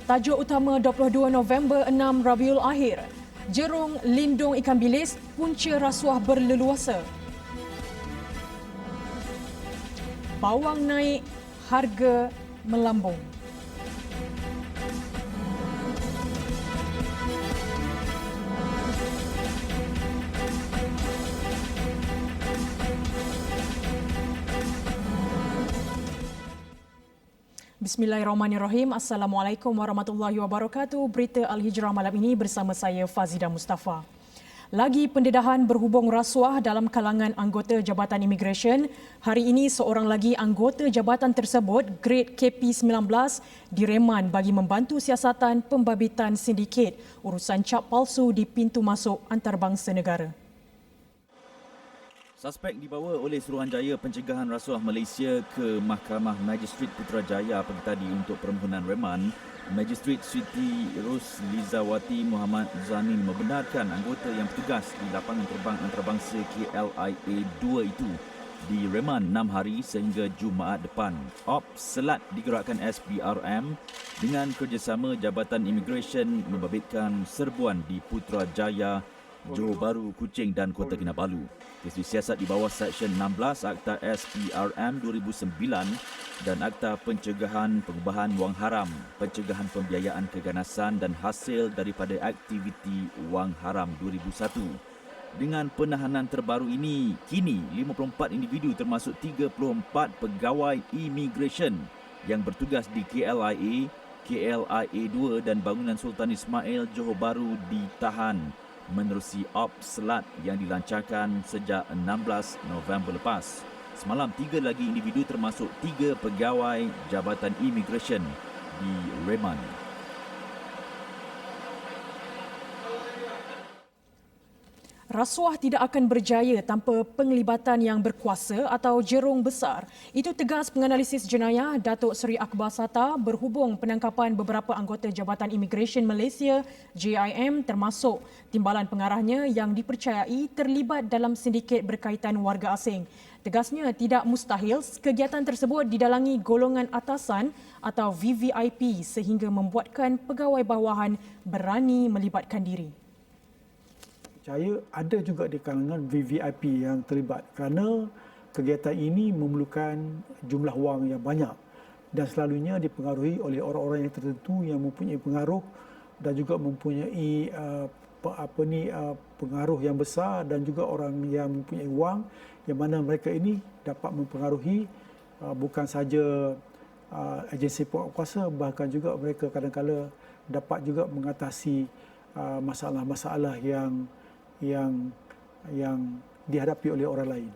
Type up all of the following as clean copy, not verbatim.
Tajuk utama 22 November 6 Rabiul Akhir. Jerung lindung ikan bilis, punca rasuah berleluasa. Bawang naik, harga melambung. Bismillahirrahmanirrahim. Assalamualaikum warahmatullahi wabarakatuh. Berita Al-Hijrah malam ini bersama saya Fazidah Mustafa. Lagi pendedahan berhubung rasuah dalam kalangan anggota Jabatan Imigresen. Hari ini seorang lagi anggota jabatan tersebut, grade KP19, direman bagi membantu siasatan pembabitan sindiket urusan cap palsu di pintu masuk antarabangsa negara. Suspek dibawa oleh Suruhanjaya Pencegahan Rasuah Malaysia ke Mahkamah Magistrat Putrajaya pagi tadi untuk permohonan reman. Magistrat Siti Roslizawati Muhammad Zanin membenarkan anggota yang bertugas di lapangan terbang antarabangsa KLIA 2 itu direman 6 hari sehingga Jumaat depan. Op Selat digerakkan SPRM dengan kerjasama Jabatan Imigresen membabitkan serbuan di Putrajaya, Johor Bahru, Kuching dan Kota Kinabalu. Kes disiasat di bawah Seksyen 16 Akta SPRM 2009 dan Akta Pencegahan Pengubahan Wang Haram, Pencegahan Pembiayaan Keganasan dan Hasil daripada Aktiviti Wang Haram 2001. Dengan penahanan terbaru ini, kini 54 individu termasuk 34 pegawai imigresen yang bertugas di KLIA, KLIA 2 dan Bangunan Sultan Ismail, Johor Bahru ditahan menerusi op selat yang dilancarkan sejak 16 November lepas. Semalam 3 lagi individu termasuk 3 pegawai Jabatan Imigresen direman. Rasuah tidak akan berjaya tanpa penglibatan yang berkuasa atau jerung besar. Itu tegas penganalisis jenayah Datuk Seri Akbar Sata berhubung penangkapan beberapa anggota Jabatan Imigresen Malaysia JIM termasuk timbalan pengarahnya yang dipercayai terlibat dalam sindiket berkaitan warga asing. Tegasnya tidak mustahil kegiatan tersebut didalangi golongan atasan atau VVIP sehingga membuatkan pegawai bawahan berani melibatkan diri. Saya ada juga di kalangan VVIP yang terlibat kerana kegiatan ini memerlukan jumlah wang yang banyak dan selalunya dipengaruhi oleh orang-orang yang tertentu yang mempunyai pengaruh dan juga mempunyai pengaruh yang besar dan juga orang yang mempunyai wang yang mana mereka ini dapat mempengaruhi bukan saja agensi penguasa, bahkan juga mereka kadang-kadang dapat juga mengatasi masalah-masalah yang dihadapi oleh orang lain.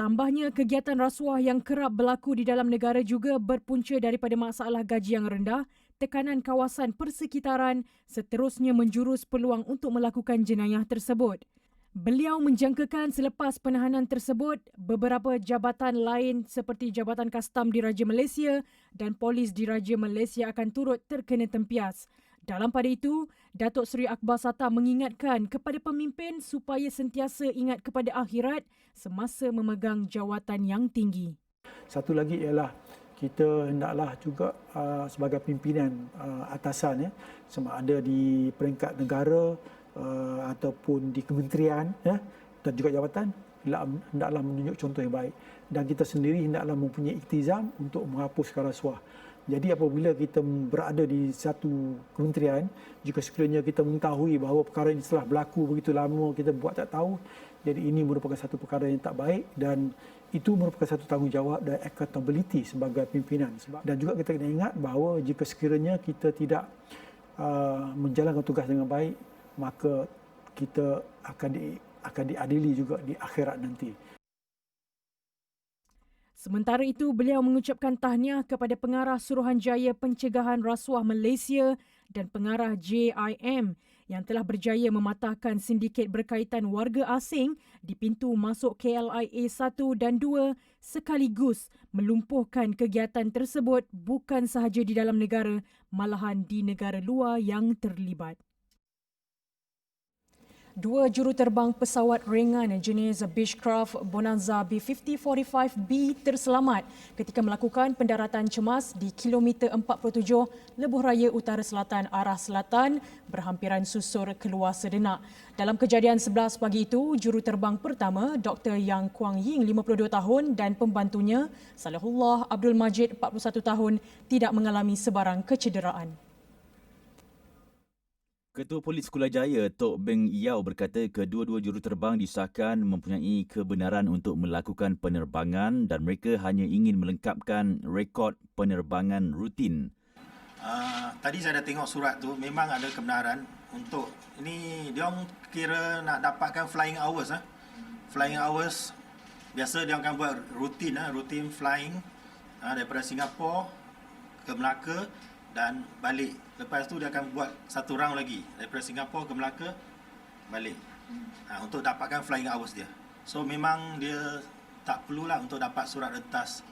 Tambahnya, kegiatan rasuah yang kerap berlaku di dalam negara juga berpunca daripada masalah gaji yang rendah, tekanan kawasan persekitaran, seterusnya menjurus peluang untuk melakukan jenayah tersebut. Beliau menjangkakan selepas penahanan tersebut, beberapa jabatan lain seperti Jabatan Kastam Diraja Malaysia dan Polis Diraja Malaysia akan turut terkena tempias. Dalam pada itu, Datuk Seri Akbar Sata mengingatkan kepada pemimpin supaya sentiasa ingat kepada akhirat semasa memegang jawatan yang tinggi. Satu lagi ialah kita hendaklah juga sebagai pimpinan atasan, sama ada di peringkat negara ataupun di kementerian dan juga jabatan, hendaklah menunjuk contoh yang baik. Dan kita sendiri hendaklah mempunyai iktizam untuk menghapuskan rasuah. Jadi apabila kita berada di satu kementerian, jika sekiranya kita mengetahui bahawa perkara ini telah berlaku begitu lama, kita buat tak tahu, jadi ini merupakan satu perkara yang tak baik dan itu merupakan satu tanggungjawab dan accountability sebagai pimpinan. Dan juga kita kena ingat bahawa jika sekiranya kita tidak menjalankan tugas dengan baik, maka kita akan diadili juga di akhirat nanti. Sementara itu, beliau mengucapkan tahniah kepada pengarah Suruhanjaya Pencegahan Rasuah Malaysia dan pengarah JIM yang telah berjaya mematahkan sindiket berkaitan warga asing di pintu masuk KLIA 1 dan 2 sekaligus melumpuhkan kegiatan tersebut bukan sahaja di dalam negara, malahan di negara luar yang terlibat. Dua juruterbang pesawat ringan jenis Beechcraft Bonanza B5045B terselamat ketika melakukan pendaratan cemas di kilometer 47 lebuh raya utara selatan arah selatan berhampiran susur keluar sedenak. Dalam kejadian 11 pagi itu, juruterbang pertama Dr. Yang Kuang Ying 52 tahun dan pembantunya Salihullah Abdul Majid 41 tahun tidak mengalami sebarang kecederaan. Ketua Polis Kuala Jaya, Tok Beng Yau berkata kedua-dua juruterbang disahkan mempunyai kebenaran untuk melakukan penerbangan dan mereka hanya ingin melengkapkan rekod penerbangan rutin. Tadi saya dah tengok surat tu, memang ada kebenaran untuk ini dia orang kira nak dapatkan flying hours. Flying hours biasa dia akan buat rutin flying daripada Singapura ke Melaka dan balik. Lepas tu dia akan buat satu round lagi daripada Singapura ke Melaka balik. Untuk dapatkan flying hours dia. So memang dia tak perlulah untuk dapat surat rentas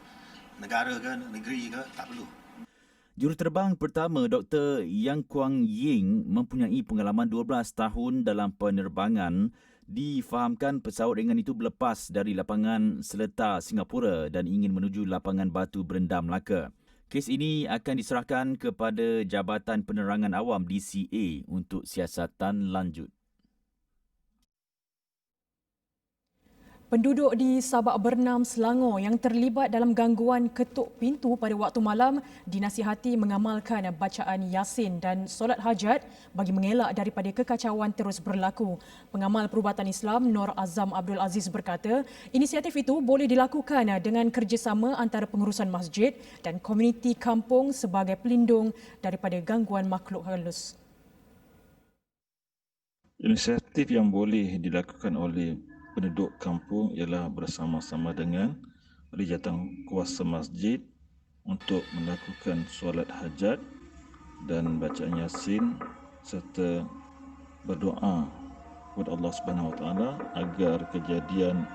negara ke negeri ke, tak perlu. Juruterbang pertama Dr. Yang Kuang Ying mempunyai pengalaman 12 tahun dalam penerbangan. Difahamkan pesawat ringan itu berlepas dari lapangan Seletar Singapura dan ingin menuju lapangan Batu Berendam Melaka. Kes ini akan diserahkan kepada Jabatan Penerangan Awam DCA untuk siasatan lanjut. Penduduk di Sabak Bernam, Selangor yang terlibat dalam gangguan ketuk pintu pada waktu malam dinasihati mengamalkan bacaan Yasin dan solat hajat bagi mengelak daripada kekacauan terus berlaku. Pengamal Perubatan Islam Nur Azam Abdul Aziz berkata, inisiatif itu boleh dilakukan dengan kerjasama antara pengurusan masjid dan komuniti kampung sebagai pelindung daripada gangguan makhluk halus. Inisiatif yang boleh dilakukan oleh penduduk kampung ialah bersama-sama dengan jawatan kuasa masjid untuk melakukan solat hajat dan bacaan Yasin serta berdoa kepada Allah Subhanahu Wa Taala agar kejadian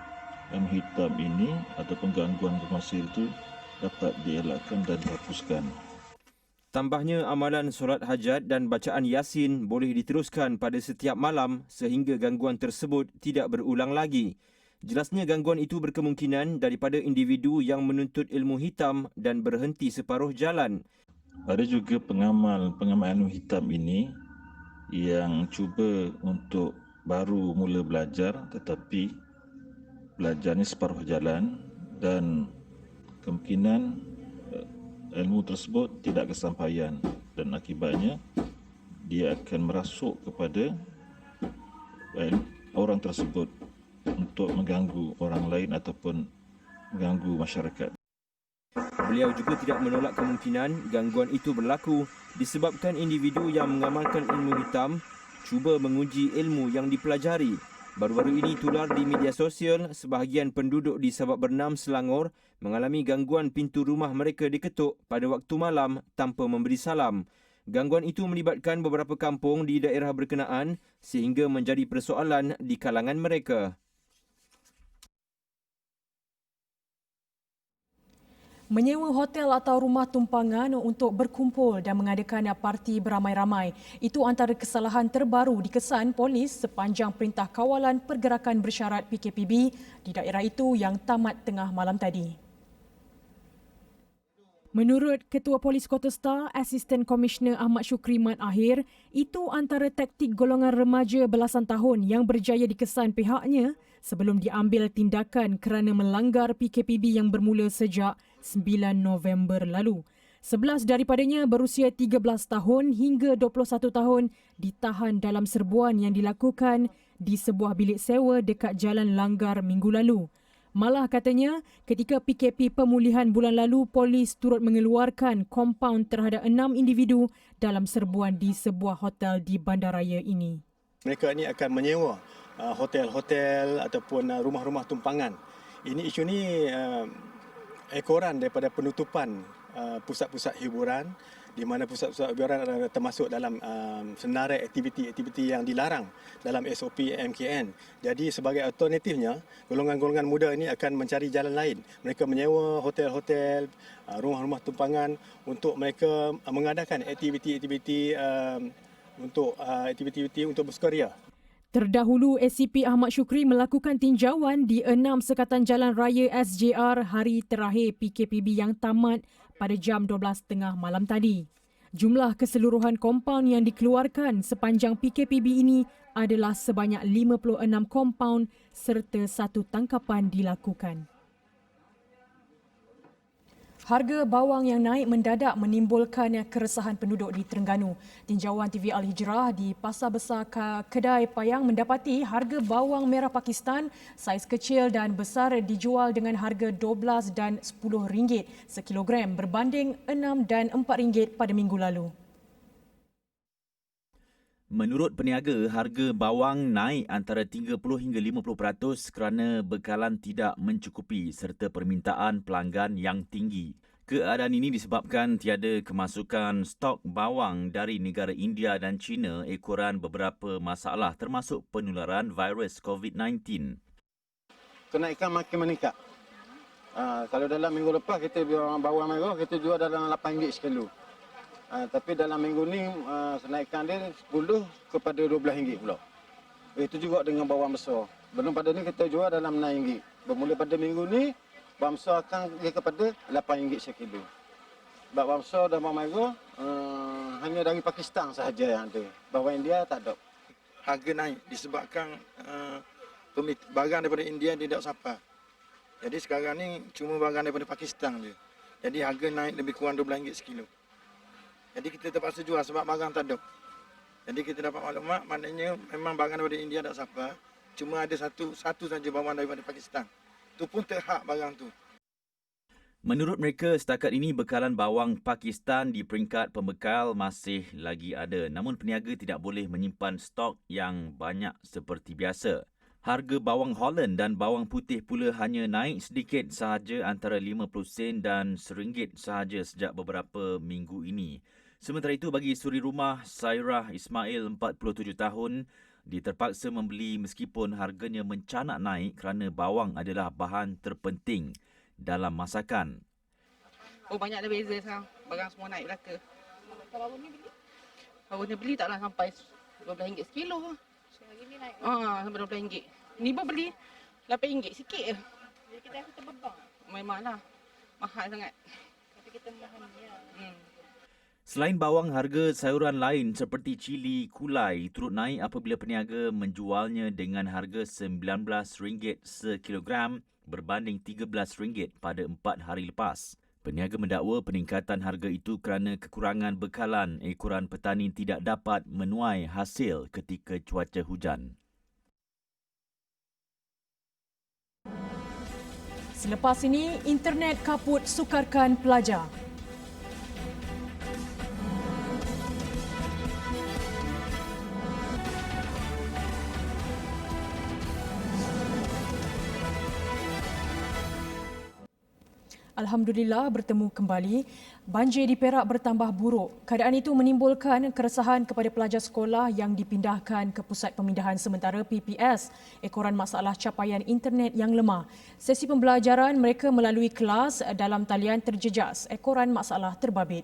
yang hitam ini ataupun gangguan bermasa itu dapat dielakkan dan dihapuskan. Tambahnya, amalan solat hajat dan bacaan Yasin boleh diteruskan pada setiap malam sehingga gangguan tersebut tidak berulang lagi. Jelasnya gangguan itu berkemungkinan daripada individu yang menuntut ilmu hitam dan berhenti separuh jalan. Ada juga pengamal ilmu hitam ini yang cuba untuk baru mula belajar tetapi belajarnya separuh jalan dan kemungkinan ilmu tersebut tidak kesampaian dan akibatnya dia akan merasuk kepada orang tersebut untuk mengganggu orang lain ataupun mengganggu masyarakat. Beliau juga tidak menolak kemungkinan gangguan itu berlaku disebabkan individu yang mengamalkan ilmu hitam cuba menguji ilmu yang dipelajari. Baru-baru ini tular di media sosial, sebahagian penduduk di Sabak Bernam, Selangor mengalami gangguan pintu rumah mereka diketuk pada waktu malam tanpa memberi salam. Gangguan itu melibatkan beberapa kampung di daerah berkenaan sehingga menjadi persoalan di kalangan mereka. Menyewa hotel atau rumah tumpangan untuk berkumpul dan mengadakan parti beramai-ramai. Itu antara kesalahan terbaru dikesan polis sepanjang Perintah Kawalan Pergerakan Bersyarat PKPB di daerah itu yang tamat tengah malam tadi. Menurut Ketua Polis Kota Star, Asisten Komisioner Ahmad Syukri Mat Ahir, itu antara taktik golongan remaja belasan tahun yang berjaya dikesan pihaknya sebelum diambil tindakan kerana melanggar PKPB yang bermula sejak 9 November lalu. 11 daripadanya berusia 13 tahun hingga 21 tahun ditahan dalam serbuan yang dilakukan di sebuah bilik sewa dekat Jalan Langgar minggu lalu. Malah katanya, ketika PKP pemulihan bulan lalu, polis turut mengeluarkan kompaun terhadap 6 individu dalam serbuan di sebuah hotel di bandaraya ini. Mereka ini akan menyewa hotel-hotel ataupun rumah-rumah tumpangan. Ini isu ni ekoran daripada penutupan pusat-pusat hiburan di mana pusat-pusat hiburan termasuk dalam senarai aktiviti-aktiviti yang dilarang dalam SOP MKN. Jadi sebagai alternatifnya, golongan-golongan muda ini akan mencari jalan lain. Mereka menyewa hotel-hotel, rumah-rumah tumpangan untuk mereka mengadakan aktiviti-aktiviti untuk bersukaria. Terdahulu, SCP Ahmad Syukri melakukan tinjauan di 6 sekatan jalan raya SJR hari terakhir PKPB yang tamat pada jam 12.30 malam tadi. Jumlah keseluruhan kompaun yang dikeluarkan sepanjang PKPB ini adalah sebanyak 56 kompaun serta 1 tangkapan dilakukan. Harga bawang yang naik mendadak menimbulkan keresahan penduduk di Terengganu. Tinjauan TV Al-Hijrah di Pasar Besar Kedai Payang mendapati harga bawang merah Pakistan saiz kecil dan besar dijual dengan harga RM12 dan RM10 sekilogram berbanding RM6 dan RM4 pada minggu lalu. Menurut peniaga, harga bawang naik antara 30 hingga 50% kerana bekalan tidak mencukupi serta permintaan pelanggan yang tinggi. Keadaan ini disebabkan tiada kemasukan stok bawang dari negara India dan China ekoran beberapa masalah termasuk penularan virus COVID-19. Kenaikan makin meningkat. Kalau dalam minggu lepas kita bawang merah kita jual dalam RM8 sekilo. Tapi dalam minggu ni kenaikan dia 10 kepada RM12 pula. Itu juga dengan bawang besar. Belum pada ni kita jual dalam RM6. Bermula pada minggu ni bawang besar akan dia kepada RM8 sekilo. Bawang besar dan bawang merah hanya dari Pakistan sahaja yang ada. Bawang India tak ada. Harga naik disebabkan barang daripada India tidak sampai. Jadi sekarang ni cuma barang daripada Pakistan je. Jadi harga naik lebih kurang RM12 sekilo. Jadi kita terpaksa jual sebab barang tak ada. Jadi kita dapat maklumat maknanya memang barang daripada India tak sampai. Cuma ada satu saja barang daripada Pakistan. Itu pun terhak barang tu. Menurut mereka, setakat ini bekalan bawang Pakistan di peringkat pembekal masih lagi ada. Namun peniaga tidak boleh menyimpan stok yang banyak seperti biasa. Harga bawang Holland dan bawang putih pula hanya naik sedikit sahaja antara 50 sen dan RM1 sahaja sejak beberapa minggu ini. Sementara itu, bagi suri rumah Sairah Ismail, 47 tahun, dia terpaksa membeli meskipun harganya mencanak naik kerana bawang adalah bahan terpenting dalam masakan. Oh, banyak ada beza sekarang. Barang semua naik belaka. Kalau baru ni beli? Baru ni beli taklah sampai RM12 sekilo. So, hari ni naik? Sampai RM12. Ni pun beli RM8 sikit je. Jadi kita rasa terbebang? Memanglah. Mahal sangat. Tapi kita mohon dia. Selain bawang, harga sayuran lain seperti cili kulai turut naik apabila peniaga menjualnya dengan harga RM19 sekilogram berbanding RM13 pada 4 hari lepas. Peniaga mendakwa peningkatan harga itu kerana kekurangan bekalan ekoran petani tidak dapat menuai hasil ketika cuaca hujan. Selepas ini, internet kaput sukarkan pelajar. Alhamdulillah bertemu kembali. Banjir di Perak bertambah buruk. Keadaan itu menimbulkan keresahan kepada pelajar sekolah yang dipindahkan ke Pusat Pemindahan Sementara PPS ekoran masalah capaian internet yang lemah. Sesi pembelajaran mereka melalui kelas dalam talian terjejas ekoran masalah terbabit.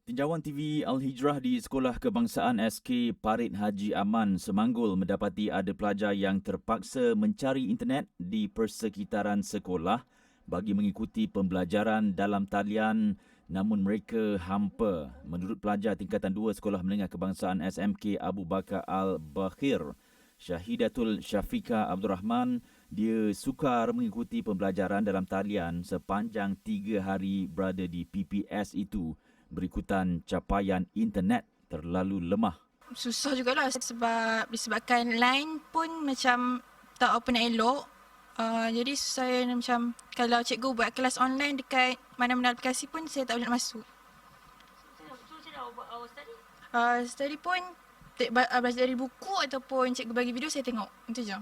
Tinjauan TV Al-Hijrah di Sekolah Kebangsaan SK Parit Haji Aman Semanggul mendapati ada pelajar yang terpaksa mencari internet di persekitaran sekolah bagi mengikuti pembelajaran dalam talian namun mereka hampa. Menurut pelajar tingkatan 2 Sekolah Menengah Kebangsaan SMK Abu Bakar Al-Bakhir, Syahidatul Syafiqah Abdul Rahman, dia sukar mengikuti pembelajaran dalam talian sepanjang 3 hari berada di PPS itu berikutan capaian internet terlalu lemah. Susah jugalah sebab disebabkan line pun macam tak open elok. Jadi saya macam kalau cikgu buat kelas online dekat mana-mana aplikasi pun saya tak boleh nak masuk. So macam mana awak buat study? Study pun belajar dari buku ataupun cikgu bagi video saya tengok. Itu je.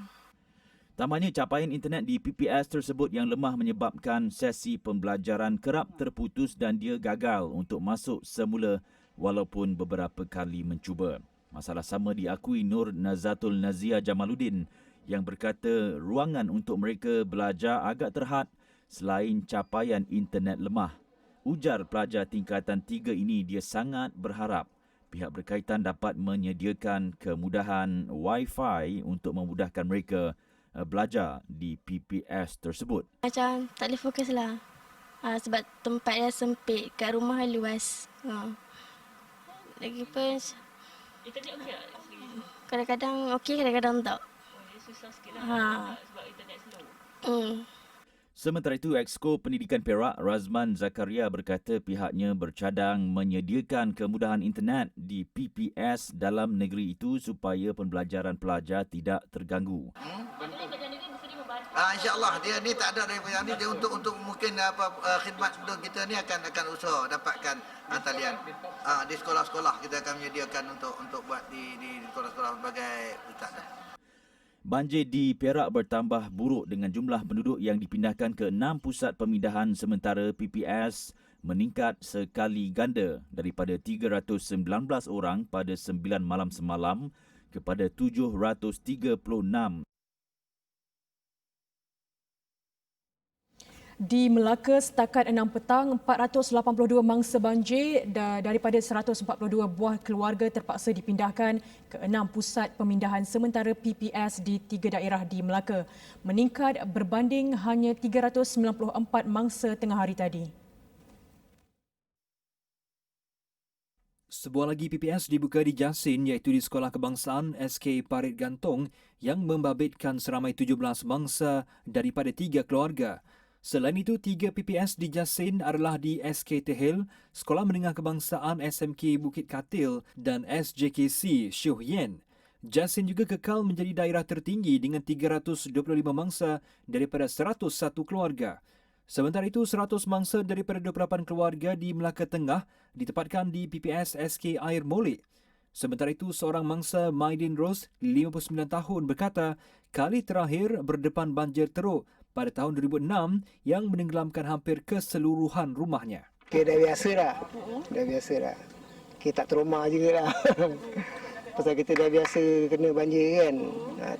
Tambahnya, capaian internet di PPS tersebut yang lemah menyebabkan sesi pembelajaran kerap terputus dan dia gagal untuk masuk semula walaupun beberapa kali mencuba. Masalah sama diakui Nur Nazatul Nazia Jamaluddin yang berkata ruangan untuk mereka belajar agak terhad selain capaian internet lemah. Ujar pelajar tingkatan 3 ini dia sangat berharap pihak berkaitan dapat menyediakan kemudahan Wi-Fi untuk memudahkan mereka belajar di PPS tersebut. Macam tak boleh fokus lah. Sebab tempat dia sempit, kat rumah luas. Lagipun internet okey tak? kadang-kadang okey, kadang-kadang tak. Susah sikit lah sebab internet slow. Sementara itu, Exco Pendidikan Perak Razman Zakaria berkata pihaknya bercadang menyediakan kemudahan internet di PPS dalam negeri itu supaya pembelajaran pelajar tidak terganggu. InsyaAllah dia ni tak ada daripada ni, dia untuk mungkin khidmat untuk kita ni akan usaha dapatkan talian. Di sekolah-sekolah kita akan menyediakan untuk buat di sekolah-sekolah sebagai pusat. Banjir di Perak bertambah buruk dengan jumlah penduduk yang dipindahkan ke 6 pusat pemindahan sementara PPS meningkat sekali ganda daripada 319 orang pada 9 malam semalam kepada 736. Di Melaka, setakat 6 petang, 482 mangsa banjir daripada 142 buah keluarga terpaksa dipindahkan ke 6 pusat pemindahan sementara PPS di 3 daerah di Melaka, meningkat berbanding hanya 394 mangsa tengah hari tadi. Sebuah lagi PPS dibuka di Jasin iaitu di Sekolah Kebangsaan SK Parit Gantong yang membabitkan seramai 17 mangsa daripada 3 keluarga. Selain itu, 3 PPS di Jasin adalah di SK Tehil, Sekolah Menengah Kebangsaan SMK Bukit Katil dan SJKC Syuh Yen. Jasin juga kekal menjadi daerah tertinggi dengan 325 mangsa daripada 101 keluarga. Sementara itu, 100 mangsa daripada 28 keluarga di Melaka Tengah ditempatkan di PPS SK Air Molek. Sementara itu, seorang mangsa Maidin Ros, 59 tahun, berkata kali terakhir berdepan banjir teruk pada tahun 2006 yang menenggelamkan hampir keseluruhan rumahnya. Okay, dah biasa dah. Dah biasa dah. Okay, tak trauma juga dah. Pasal kita dah biasa kena banjir kan.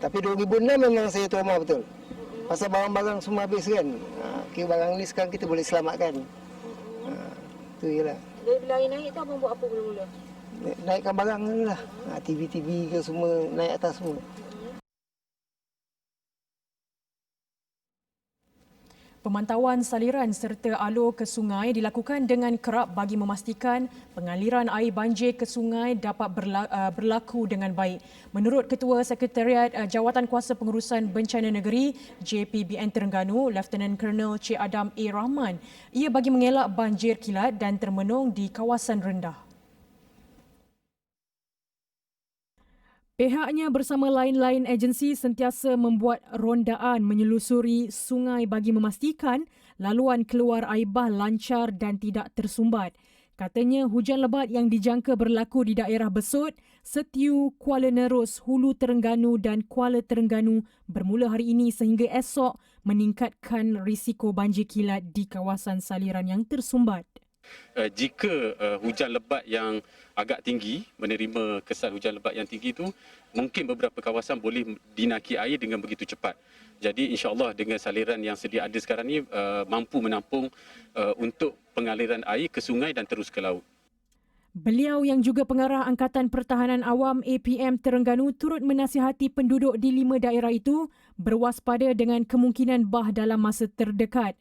Tapi 2006 memang saya trauma betul. Pasal barang-barang semua habis kan. Okay, barang ni sekarang kita boleh selamatkan. Itu je lah. Dari bila air naik tu abang buat apa mula-mula? Naikkan barang ni lah. TV-TV ke semua naik atas semua. Pemantauan saliran serta alur ke sungai dilakukan dengan kerap bagi memastikan pengaliran air banjir ke sungai dapat berlaku dengan baik. Menurut Ketua Sekretariat Jawatan Kuasa Pengurusan Bencana Negeri JPBN Terengganu, Lieutenant Colonel Cik Adam A. Rahman, ia bagi mengelak banjir kilat dan termenung di kawasan rendah. Pihaknya bersama lain-lain agensi sentiasa membuat rondaan menyelusuri sungai bagi memastikan laluan keluar air bah lancar dan tidak tersumbat. Katanya hujan lebat yang dijangka berlaku di daerah Besut, Setiu, Kuala Nerus, Hulu Terengganu dan Kuala Terengganu bermula hari ini sehingga esok meningkatkan risiko banjir kilat di kawasan saliran yang tersumbat. Jika hujan lebat yang agak tinggi, menerima kesan hujan lebat yang tinggi itu, mungkin beberapa kawasan boleh dinaki air dengan begitu cepat. Jadi insya-Allah dengan saliran yang sedia ada sekarang ini mampu menampung untuk pengaliran air ke sungai dan terus ke laut. Beliau yang juga pengarah Angkatan Pertahanan Awam APM Terengganu turut menasihati penduduk di 5 daerah itu berwaspada dengan kemungkinan bah dalam masa terdekat.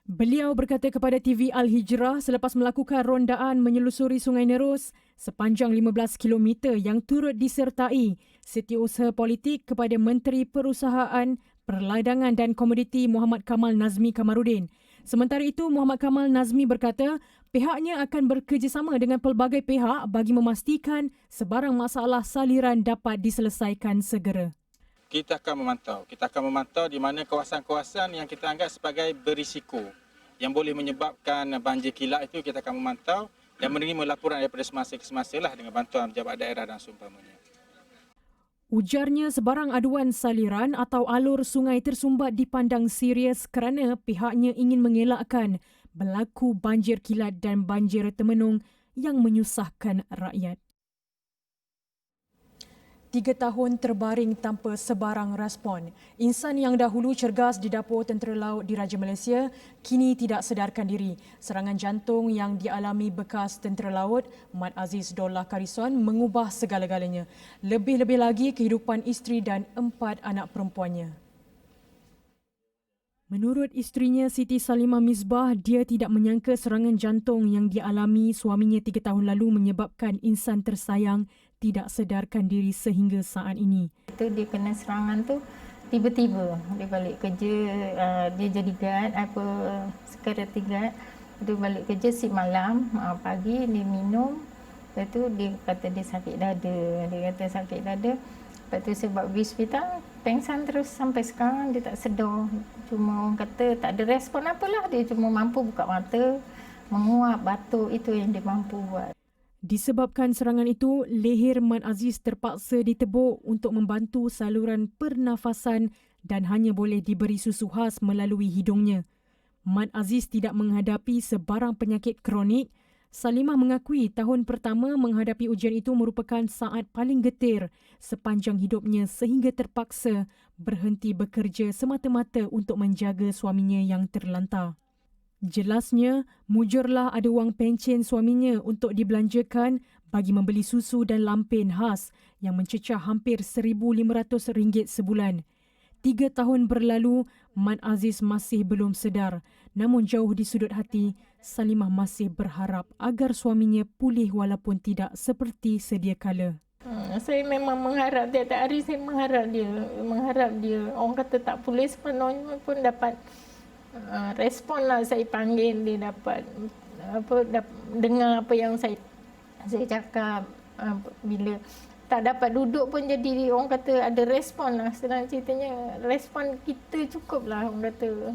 Beliau berkata kepada TV Al-Hijrah selepas melakukan rondaan menyelusuri Sungai Nerus sepanjang 15 km yang turut disertai Setiausaha Politik kepada Menteri Perusahaan, Perladangan dan Komoditi Muhammad Kamal Nazmi Kamarudin. Sementara itu, Muhammad Kamal Nazmi berkata pihaknya akan bekerjasama dengan pelbagai pihak bagi memastikan sebarang masalah saliran dapat diselesaikan segera. Kita akan memantau di mana kawasan-kawasan yang kita anggap sebagai berisiko yang boleh menyebabkan banjir kilat itu kita akan memantau dan menerima laporan daripada semasa ke semasa lah dengan bantuan pejabat daerah dan seumpamanya. Ujarnya sebarang aduan saliran atau alur sungai tersumbat dipandang serius kerana pihaknya ingin mengelakkan berlaku banjir kilat dan banjir temenung yang menyusahkan rakyat. 3 tahun terbaring tanpa sebarang respon. Insan yang dahulu cergas di dapur tentera laut diraja Malaysia kini tidak sedarkan diri. Serangan jantung yang dialami bekas tentera laut Mat Aziz Dollah Karison mengubah segala-galanya. Lebih-lebih lagi kehidupan isteri dan 4 anak perempuannya. Menurut isterinya Siti Salimah Misbah, dia tidak menyangka serangan jantung yang dialami suaminya 3 tahun lalu menyebabkan insan tersayang tidak sedarkan diri sehingga saat ini. Itu dia kena serangan tu tiba-tiba. Dia balik kerja, dia jadi guard, security guard. Dia balik kerja shift malam, pagi dia minum. Lepas tu dia kata dia sakit dada. Lepas tu sebab pergi hospital, pengsan terus sampai sekarang dia tak sedar. Cuma orang kata tak ada respon apalah, dia cuma mampu buka mata, menguap, batuk, itu yang dia mampu buat. Disebabkan serangan itu, leher Mat Aziz terpaksa ditebuk untuk membantu saluran pernafasan dan hanya boleh diberi susu khas melalui hidungnya. Mat Aziz tidak menghadapi sebarang penyakit kronik. Salimah mengakui tahun pertama menghadapi ujian itu merupakan saat paling getir sepanjang hidupnya sehingga terpaksa berhenti bekerja semata-mata untuk menjaga suaminya yang terlantar. Jelasnya, mujurlah ada wang pencen suaminya untuk dibelanjakan bagi membeli susu dan lampin khas yang mencecah hampir RM1,500 sebulan. 3 tahun berlalu, Mat Aziz masih belum sedar. Namun jauh di sudut hati, Salimah masih berharap agar suaminya pulih walaupun tidak seperti sedia kala. Saya memang mengharap tiap-tiap hari saya mengharap dia. Orang kata tak pulih sepenuhnya pun dapat respon lah. Saya panggil dia dapat dengar apa yang saya cakap. Bila tak dapat duduk pun jadi orang kata ada respon lah. Senang ceritanya respon kita cukup lah orang kata.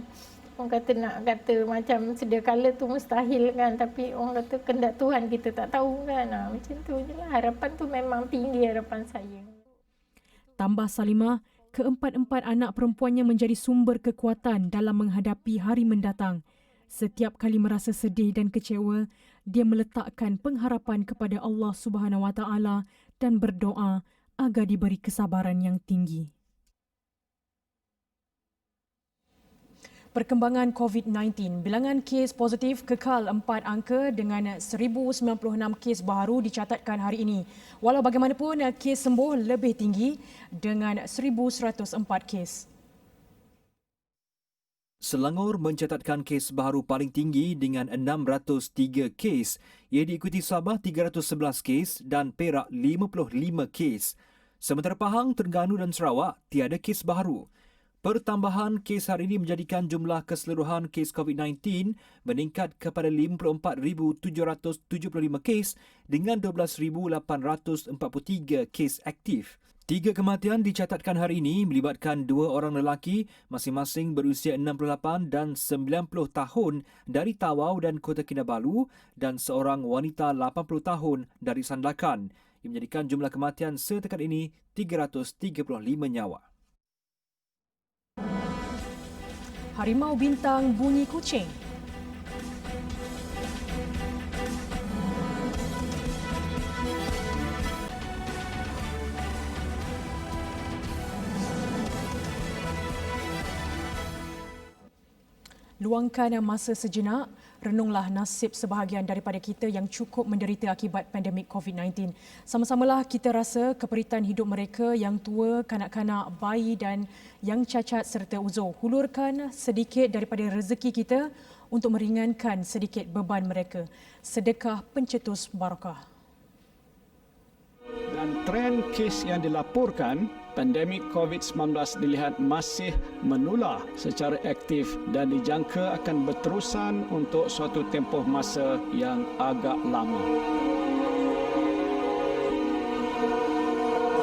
Orang kata nak kata macam sedia kala tu mustahil kan. Tapi orang kata kehendak Tuhan kita tak tahu kan. Macam tu je lah. Harapan tu memang tinggi harapan saya. Tambah Salimah, keempat-empat anak perempuannya menjadi sumber kekuatan dalam menghadapi hari mendatang. Setiap kali merasa sedih dan kecewa, dia meletakkan pengharapan kepada Allah Subhanahu Wa Taala dan berdoa agar diberi kesabaran yang tinggi. Perkembangan COVID-19, bilangan kes positif kekal 4 angka dengan 1,096 kes baru dicatatkan hari ini. Walau bagaimanapun, kes sembuh lebih tinggi dengan 1,104 kes. Selangor mencatatkan kes baru paling tinggi dengan 603 kes. Ia diikuti Sabah 311 kes dan Perak 55 kes. Sementara Pahang, Terengganu dan Sarawak tiada kes baru. Pertambahan kes hari ini menjadikan jumlah keseluruhan kes COVID-19 meningkat kepada 54,775 kes dengan 12,843 kes aktif. 3 kematian dicatatkan hari ini melibatkan 2 orang lelaki masing-masing berusia 68 dan 90 tahun dari Tawau dan Kota Kinabalu dan seorang wanita 80 tahun dari Sandakan. Ia menjadikan jumlah kematian setakat ini 335 nyawa. Harimau bintang bunyi kucing. Luangkan masa sejenak, renunglah nasib sebahagian daripada kita yang cukup menderita akibat pandemik COVID-19. Sama-samalah kita rasa keperitan hidup mereka yang tua, kanak-kanak, bayi dan yang cacat serta uzur. Hulurkan sedikit daripada rezeki kita untuk meringankan sedikit beban mereka. Sedekah pencetus barakah. Dan tren kes yang dilaporkan, pandemik COVID-19 dilihat masih menular secara aktif dan dijangka akan berterusan untuk suatu tempoh masa yang agak lama.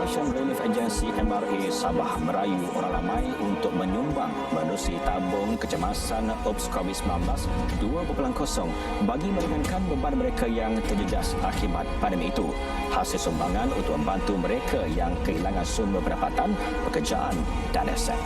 Ocean Relief Agency MRA Sabah merayu orang ramai untuk menyumbang menerusi tabung kecemasan OPS COVID-19 2.0 bagi meringankan beban mereka yang terjejas akibat pandemik itu. Hasil sumbangan untuk membantu mereka yang kehilangan sumber pendapatan, pekerjaan dan aset.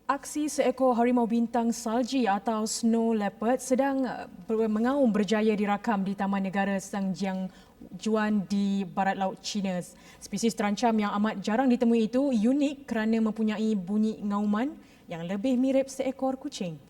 Aksi seekor harimau bintang salji atau snow leopard sedang mengaum berjaya dirakam di Taman Negara Zhangjiajuan di barat laut China. Spesies terancam yang amat jarang ditemui itu unik kerana mempunyai bunyi ngauman yang lebih mirip seekor kucing.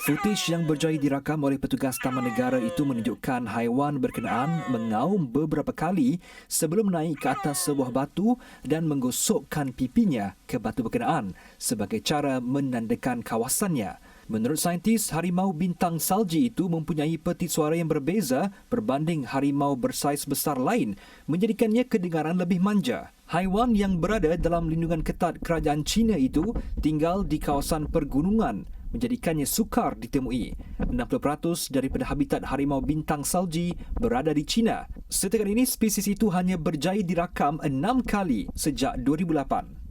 Footage yang berjaya dirakam oleh petugas Taman Negara itu menunjukkan haiwan berkenaan mengaum beberapa kali sebelum naik ke atas sebuah batu dan menggosokkan pipinya ke batu berkenaan sebagai cara menandakan kawasannya. Menurut saintis, harimau bintang salji itu mempunyai peti suara yang berbeza berbanding harimau bersaiz besar lain, menjadikannya kedengaran lebih manja. Haiwan yang berada dalam lindungan ketat kerajaan China itu tinggal di kawasan pergunungan, menjadikannya sukar ditemui. 60% daripada habitat harimau bintang salji berada di China. Setakat ini, spesies itu hanya berjaya dirakam 6 kali sejak 2008.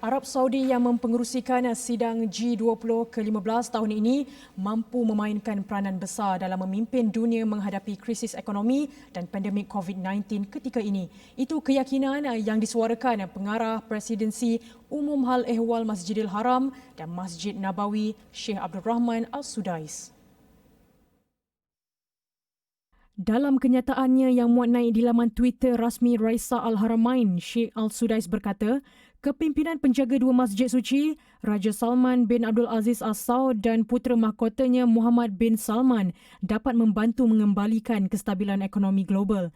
Arab Saudi yang mempengerusikan sidang G20 ke-15 tahun ini mampu memainkan peranan besar dalam memimpin dunia menghadapi krisis ekonomi dan pandemik COVID-19 ketika ini. Itu keyakinan yang disuarakan pengarah Presidensi Umum Hal Ehwal Masjidil Haram dan Masjid Nabawi Sheikh Abdul Rahman Al-Sudais. Dalam kenyataannya yang muat naik di laman Twitter rasmi Raisa Al-Haramain, Sheikh Al-Sudais berkata, kepimpinan penjaga dua masjid suci, Raja Salman bin Abdul Aziz Al Saud dan putera mahkotanya Muhammad bin Salman dapat membantu mengembalikan kestabilan ekonomi global.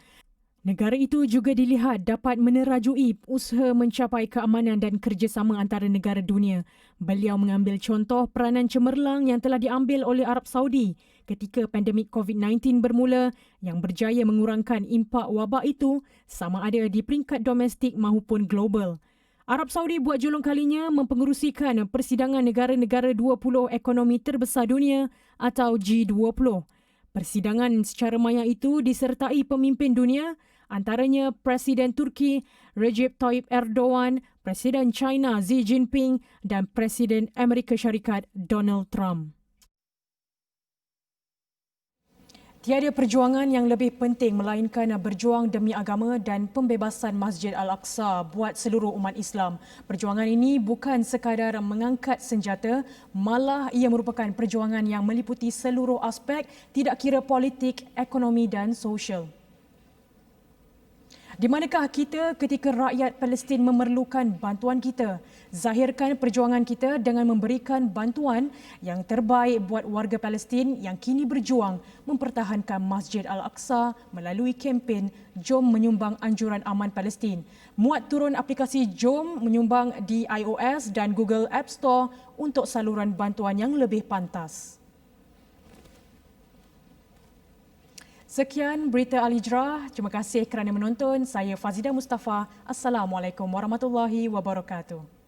Negara itu juga dilihat dapat menerajui usaha mencapai keamanan dan kerjasama antara negara dunia. Beliau mengambil contoh peranan cemerlang yang telah diambil oleh Arab Saudi ketika pandemik COVID-19 bermula yang berjaya mengurangkan impak wabak itu sama ada di peringkat domestik maupun global. Arab Saudi buat julung kalinya mempengerusikan persidangan negara-negara 20 ekonomi terbesar dunia atau G20. Persidangan secara maya itu disertai pemimpin dunia, antaranya Presiden Turki Recep Tayyip Erdogan, Presiden China Xi Jinping dan Presiden Amerika Syarikat Donald Trump. Tiada perjuangan yang lebih penting melainkan berjuang demi agama dan pembebasan Masjid Al-Aqsa buat seluruh umat Islam. Perjuangan ini bukan sekadar mengangkat senjata, malah ia merupakan perjuangan yang meliputi seluruh aspek, tidak kira politik, ekonomi dan sosial. Di manakah kita ketika rakyat Palestin memerlukan bantuan kita? Zahirkan perjuangan kita dengan memberikan bantuan yang terbaik buat warga Palestin yang kini berjuang mempertahankan Masjid Al-Aqsa melalui kempen Jom Menyumbang Anjuran Aman Palestin. Muat turun aplikasi Jom Menyumbang di iOS dan Google App Store untuk saluran bantuan yang lebih pantas. Sekian berita Al-Hijrah. Terima kasih kerana menonton. Saya Fazidah Mustafa. Assalamualaikum warahmatullahi wabarakatuh.